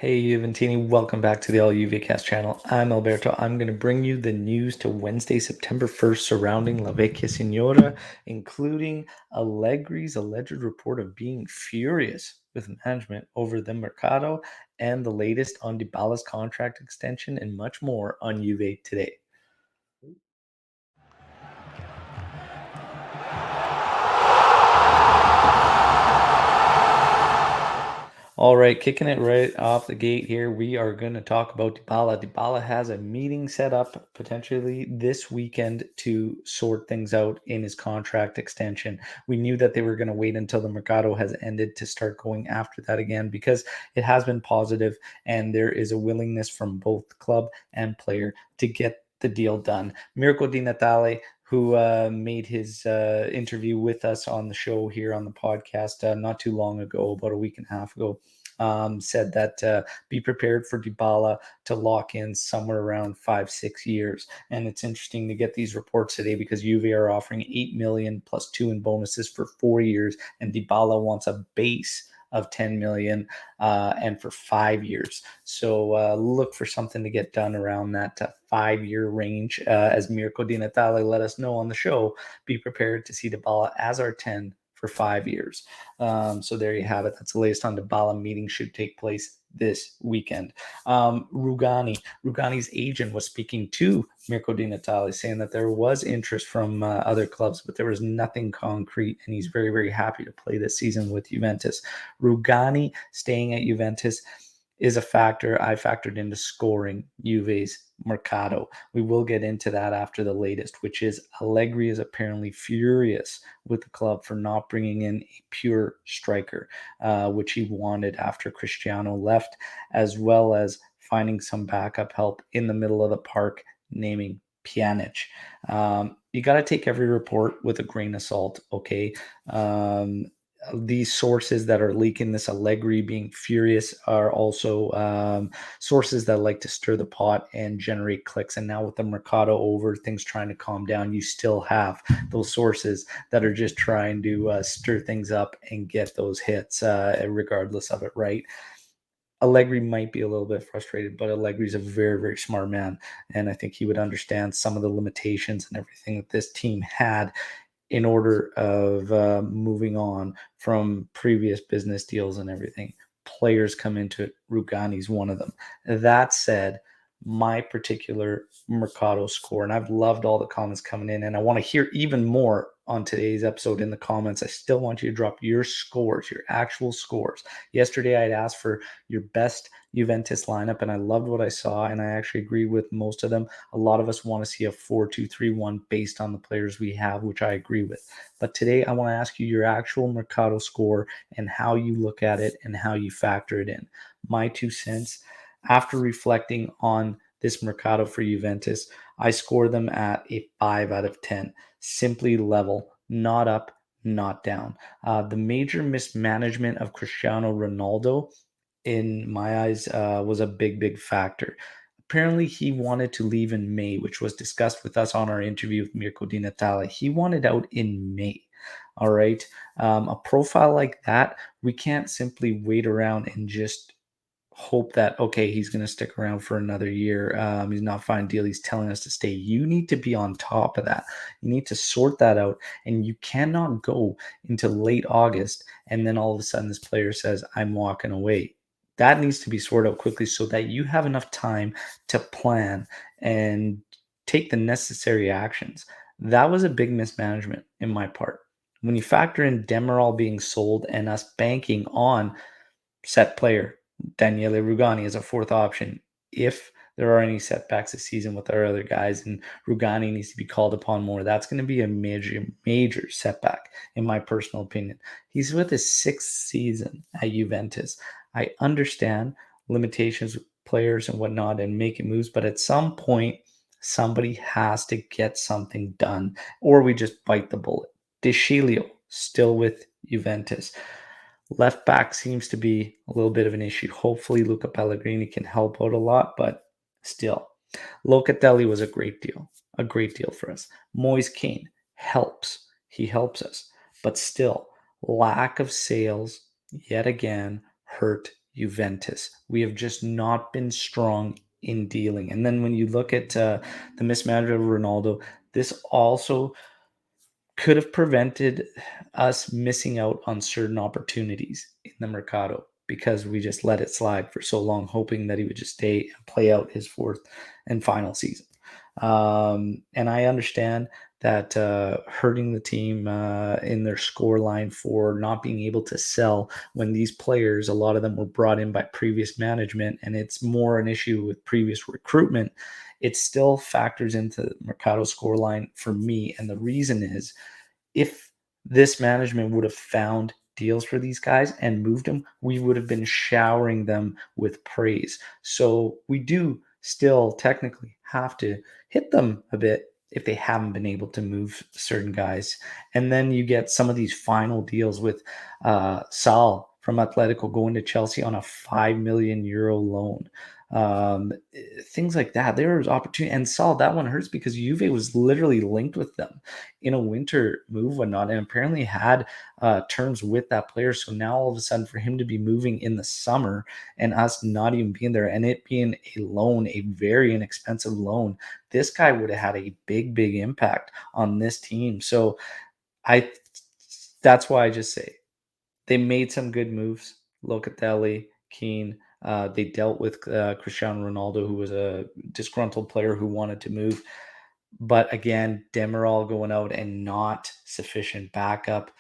Hey Juventini, welcome back to the All UVCast channel. I'm Alberto. I'm going to bring you the news to Wednesday, September 1st surrounding La Vecchia Signora, including Allegri's alleged report of being furious with management over the Mercado and the latest on Dybala's contract extension and much more on Juve today. All right, kicking it right off the gate here, we are going to talk about Dybala. Dybala has a meeting set up potentially this weekend to sort things out in his contract extension. We knew that they were going to wait until the Mercado has ended to start going after that again because it has been positive and there is a willingness from both club and player to get the deal done. Mirko Di Natale, who made his interview with us on the show here on the podcast not too long ago, about a week and a half ago, said that be prepared for Dybala to lock in somewhere around 5-6 years. And it's interesting to get these reports today because Juve are offering 8 million plus 2 in bonuses for 4 years, and Dybala wants a base of 10 million and for 5 years. So look for something to get done around that 5-year range. As Mirko Di Natale let us know on the show, be prepared to see Dybala as our 10 for 5 years. So there you have it. That's the latest on Dybala. Meeting should take place this weekend. Rugani's agent was speaking to Mirko Di Natale, saying that there was interest from other clubs, but there was nothing concrete, and he's very, very happy to play this season with Juventus. Rugani staying at Juventus is a factor. I factored into scoring Juve's Mercado. We will get into that after the latest, which is Allegri is apparently furious with the club for not bringing in a pure striker, which he wanted after Cristiano left, as well as finding some backup help in the middle of the park, naming Pjanic. You got to take every report with a grain of salt, okay? These sources that are leaking this Allegri being furious are also sources that like to stir the pot and generate clicks. And now with the Mercado over, things trying to calm down, you still have those sources that are just trying to stir things up and get those hits, regardless of it, right? Allegri might be a little bit frustrated, but Allegri's a very, very smart man. And I think he would understand some of the limitations and everything that this team had in order of moving on from previous business deals and everything. Players come into it. Rugani's one of them. That said, my particular Mercado score, and I've loved all the comments coming in, and I want to hear even more on today's episode in the comments. I still want you to drop your scores, your actual scores. Yesterday, I had asked for your best Juventus lineup, and I loved what I saw, and I actually agree with most of them. A lot of us want to see a 4-2-3-1 based on the players we have, which I agree with. But today, I want to ask you your actual Mercado score and how you look at it and how you factor it in. My 2 cents, after reflecting on this Mercado for Juventus, I score them at a 5 out of 10. Simply level, not up, not down. The major mismanagement of Cristiano Ronaldo, in my eyes, was a big, big factor. Apparently, he wanted to leave in May, which was discussed with us on our interview with Mirko Di Natale. He wanted out in May. All right. A profile like that, we can't simply wait around and just hope that okay, he's going to stick around for another year. He's not finding deal. He's telling us to stay. You need to be on top of that. You need to sort that out, and you cannot go into late August and then all of a sudden this player says, "I'm walking away." That needs to be sorted out quickly so that you have enough time to plan and take the necessary actions. That was a big mismanagement in my part. When you factor in Demirel being sold and us banking on set player Daniele Rugani as a fourth option if there are any setbacks this season with our other guys and Rugani needs to be called upon more. That's going to be a major, major setback, in my personal opinion. He's with his sixth season at Juventus. I understand limitations with players and whatnot and making moves, but at some point, somebody has to get something done, or we just bite the bullet. Deschilio still with Juventus. Left back seems to be a little bit of an issue. Hopefully, Luca Pellegrini can help out a lot, but still. Locatelli was a great deal for us. Moise Kean helps. He helps us. But still, lack of sales yet again hurt Juventus. We have just not been strong in dealing. And then when you look at the mismanagement of Ronaldo, this also could have prevented us missing out on certain opportunities in the Mercado because we just let it slide for so long, hoping that he would just stay and play out his fourth and final season. And I understand that hurting the team in their score line for not being able to sell when these players, a lot of them were brought in by previous management, and it's more an issue with previous recruitment. It still factors into the Mercado score line for me. And the reason is if this management would have found deals for these guys and moved them, we would have been showering them with praise. So we do still technically have to hit them a bit if they haven't been able to move certain guys. And then you get some of these final deals with Sal from Atletico going to Chelsea on a 5 million euro loan. Things like that. There was opportunity, and Sal, that one hurts because Juve was literally linked with them in a winter move, whatnot, and apparently had terms with that player. So now all of a sudden, for him to be moving in the summer and us not even being there, and it being a loan, a very inexpensive loan, this guy would have had a big, big impact on this team. So I, that's why I just say they made some good moves. Locatelli, Keane. They dealt with Cristiano Ronaldo, who was a disgruntled player who wanted to move. But again, Demiral going out and not sufficient backup.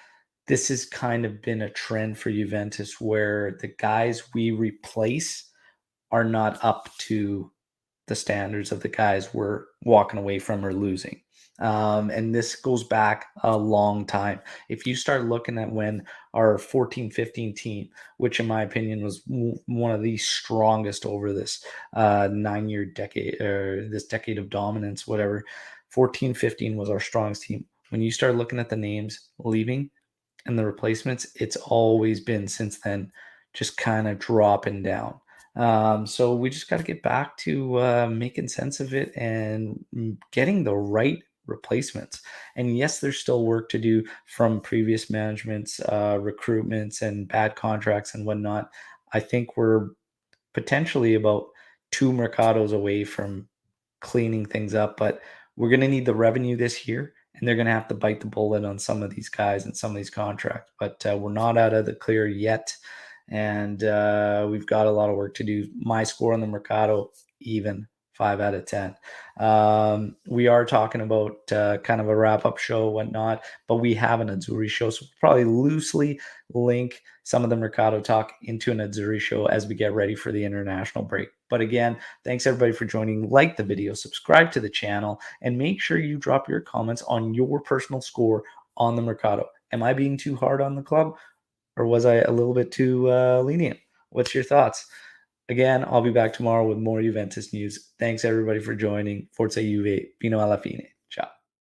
This has kind of been a trend for Juventus where the guys we replace are not up to the standards of the guys we're walking away from or losing. And this goes back a long time. If you start looking at when our 14-15 team, which in my opinion was one of the strongest over this 9-year decade or this decade of dominance, whatever, 14-15 was our strongest team. When you start looking at the names leaving and the replacements, it's always been since then just kind of dropping down. So we just got to get back to making sense of it and getting the right replacements. And yes, there's still work to do from previous managements, recruitments, and bad contracts and whatnot. I think we're potentially about two Mercados away from cleaning things up, but we're going to need the revenue this year, and they're going to have to bite the bullet on some of these guys and some of these contracts. But we're not out of the clear yet, and we've got a lot of work to do. My score on the Mercado, even 5 out of 10. We are talking about kind of a wrap up show, whatnot, but we have an Azzurri show, so we'll probably loosely link some of the Mercado talk into an Azzurri show as we get ready for the international break. But again, thanks everybody for joining. Like the video, subscribe to the channel, and make sure you drop your comments on your personal score on the Mercado. Am I being too hard on the club, or was I a little bit too lenient? What's your thoughts? Again, I'll be back tomorrow with more Juventus news. Thanks everybody for joining. Forza Juve, Fino alla fine.